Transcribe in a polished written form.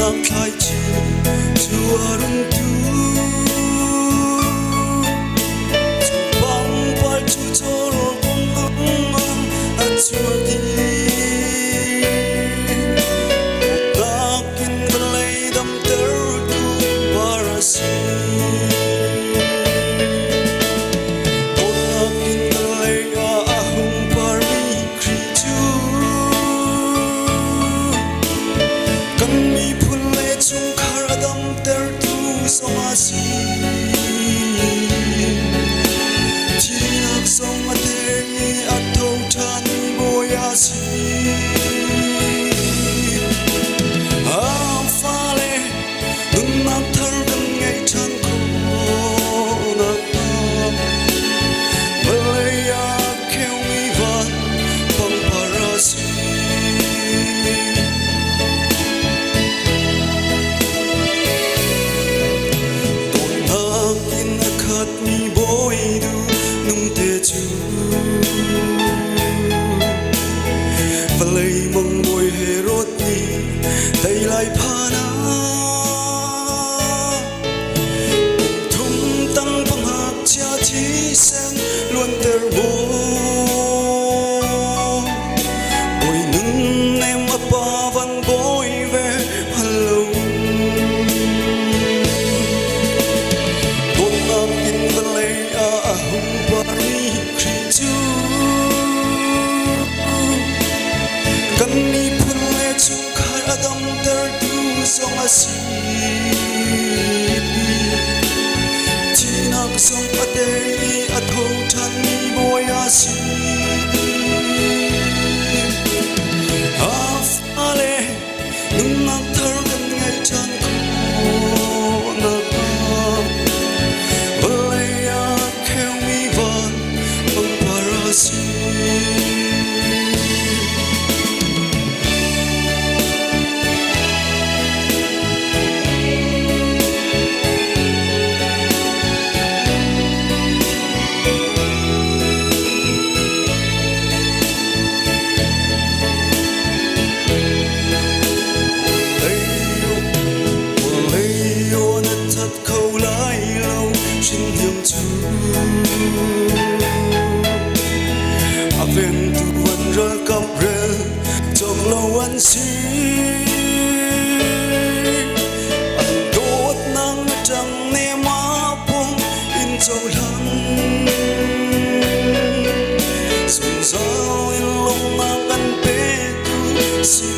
nang khai chi chua rung tu chu bang par chu chol bong ang at chua ti takin balay dam ter tu para si Somasi, tiyak song atei athau thani boyasi, afale dunnak thar dan ngai than ko na balaya kheu mi van pang parasi. Mi boy du nung te chu Valay mong boy herot ni tay lai phana Thum tăng pang hak cha thi sen luan ter bo Boy nung em apa van boy ve hello Kami pun le chung khai adam ter tu song asi Tinak song atei athau than mi boy asi Afale nunnak thar kan ngai chan ko na balaya kheu mi van pang parasi Ven tu an ra cam re trong lâu an si an đốt nang trăng ne ma pong in châu lăng sung sao in long nang an pe tu si